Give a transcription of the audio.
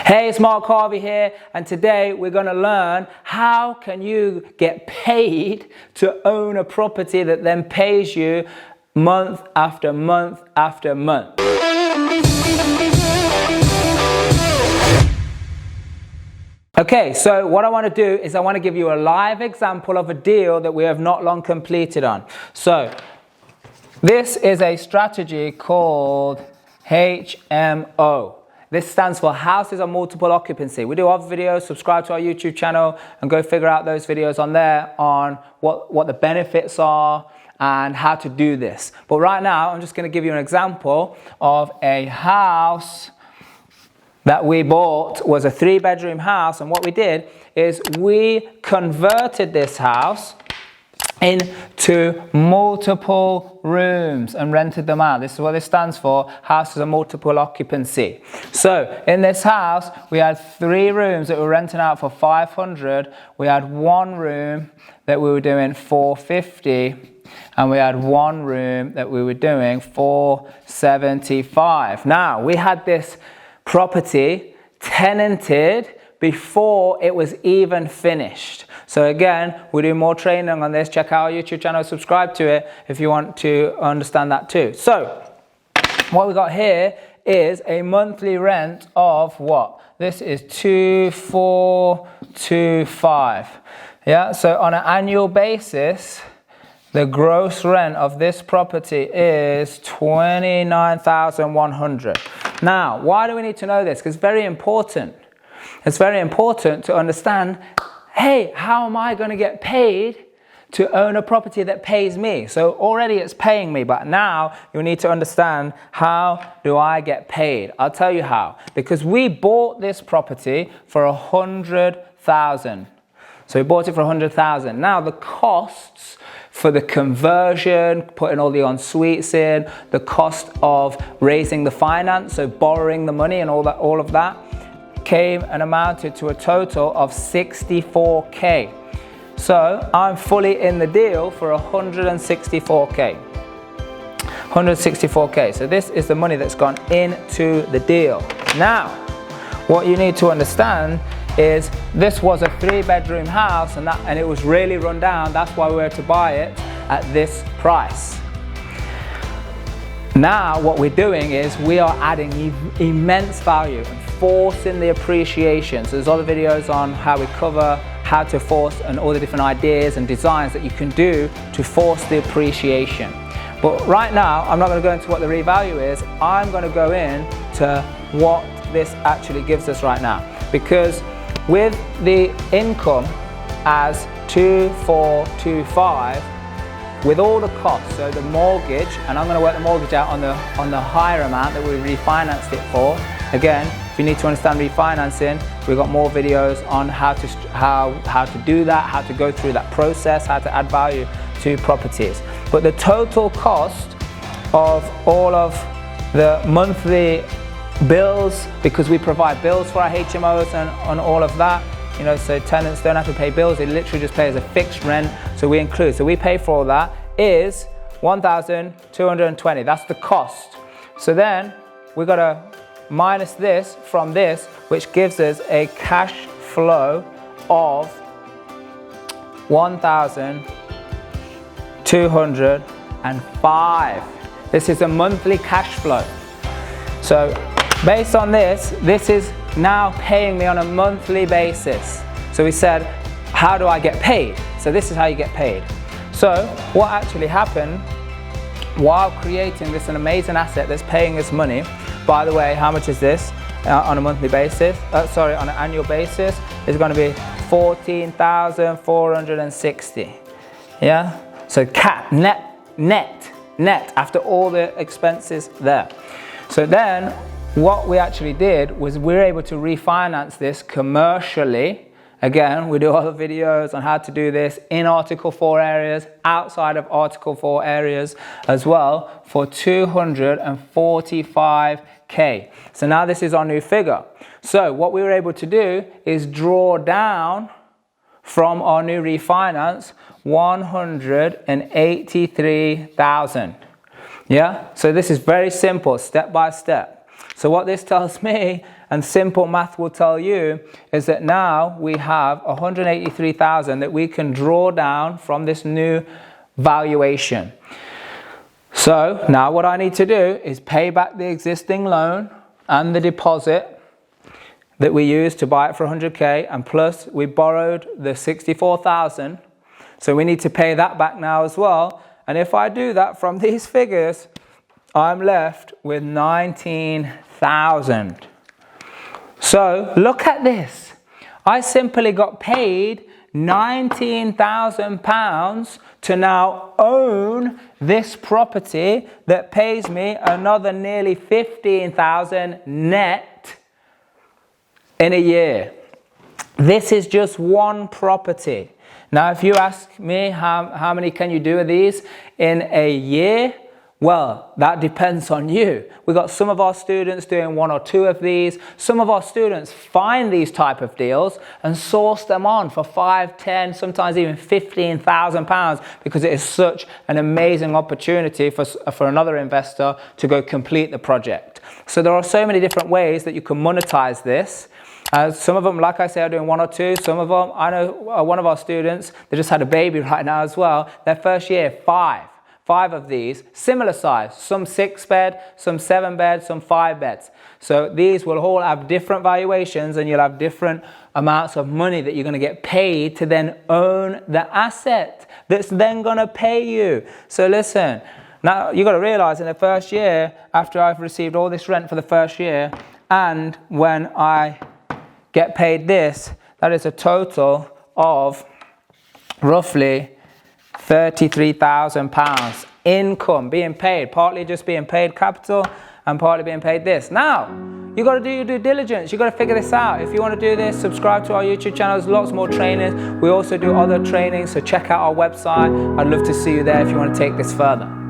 Hey, it's Mark Harvey here, and today we're going to learn how can you get paid to own a property that then pays you month after month after month. Okay, so what I want to do is I want to give you a live example of a deal that we have not long completed on. So this is a strategy called HMO. This stands for Houses of Multiple Occupancy. We do other videos. Subscribe to our YouTube channel and go figure out those videos on there on what the benefits are and how to do this. But right now, I'm just going to give you an example of a house that we bought. Was a 3-bedroom house, and what we did is we converted this house into multiple rooms and rented them out. This is what this stands for, Houses of Multiple Occupancy. So in this house, we had 3 rooms that we were renting out for $500. We had 1 room that we were doing $450, and we had 1 room that we were doing $475. Now, we had this property tenanted before it was even finished. So again, we do more training on this. Check out our YouTube channel, subscribe to it if you want to understand that too. So what we got here is a monthly rent of what? This is 2425. Yeah, so on an annual basis, the gross rent of this property is $29,100. Now, why do we need to know this? Because it's very important. It's very important to understand, hey, how am I going to get paid to own a property that pays me? So already it's paying me, but now you need to understand, how do I get paid? I'll tell you how. Because we bought this property for $100,000. So we bought it for $100,000. Now the costs for the conversion, putting all the en-suites in, the cost of raising the finance, so borrowing the money and all of that, came and amounted to a total of $64K. So I'm fully in the deal for $164K. $164K. So this is the money that's gone into the deal. Now, what you need to understand is this was a 3-bedroom house and it was really run down. That's why we were to buy it at this price. Now what we're doing is we are adding immense value and forcing the appreciation. So there's other videos on how we cover how to force and all the different ideas and designs that you can do to force the appreciation. But right now, I'm not going to go into what the revalue is. I'm going to go into what this actually gives us right now. Because with the income as 2425, with all the costs, so the mortgage, and I'm going to work the mortgage out on the higher amount that we refinanced it for. Again, if you need to understand refinancing, we've got more videos on how to do that, how to go through that process, how to add value to properties. But the total cost of all of the monthly bills, because we provide bills for our HMOs and all of that, you know, so tenants don't have to pay bills, they literally just pay as a fixed rent. So we include, so we pay for all that, is $1,220. That's the cost. So then we've got to minus this from this, which gives us a cash flow of $1,205. This is a monthly cash flow. So based on this, this is now paying me on a monthly basis. So we said, how do I get paid? So this is how you get paid. So what actually happened while creating this an amazing asset that's paying us money, by the way, how much is this on a monthly basis? Sorry, on an annual basis, is going to be $14,460. Yeah? So net after all the expenses there. So then what we actually did was we were able to refinance this commercially. Again, we do other videos on how to do this in Article 4 areas, outside of Article 4 areas as well, for $245K. So now this is our new figure. So what we were able to do is draw down from our new refinance $183,000. Yeah, so this is very simple, step by step. So what this tells me, and simple math will tell you is that now we have 183,000 that we can draw down from this new valuation. So now what I need to do is pay back the existing loan and the deposit that we used to buy it for 100k, and plus we borrowed the 64,000, so we need to pay that back now as well. And if I do that from these figures, I'm left with 19,000. So look at this. I simply got paid £19,000 to now own this property that pays me another nearly 15,000 net in a year. This is just one property. Now, if you ask me how many can you do of these in a year, well, that depends on you. We've got some of our students doing 1 or 2 of these. Some of our students find these type of deals and source them on for 5, 10, sometimes even £15,000, because it is such an amazing opportunity for another investor to go complete the project. So there are so many different ways that you can monetize this. Some of them, like I say, are doing 1 or 2. Some of them, I know one of our students, they just had a baby right now as well. Their first year, 5 of these, similar size, some 6 bed, some 7 bed, some 5 beds. So these will all have different valuations, and you'll have different amounts of money that you're going to get paid to then own the asset that's then going to pay you. So listen, now you've got to realize in the first year, after I've received all this rent for the first year, and when I get paid this, that is a total of roughly £33,000 income being paid, partly just being paid capital and partly being paid this. Now, you got to do your due diligence. You got to figure this out. If you want to do this, subscribe to our YouTube channel. There's lots more trainings. We also do other trainings, so check out our website. I'd love to see you there if you want to take this further.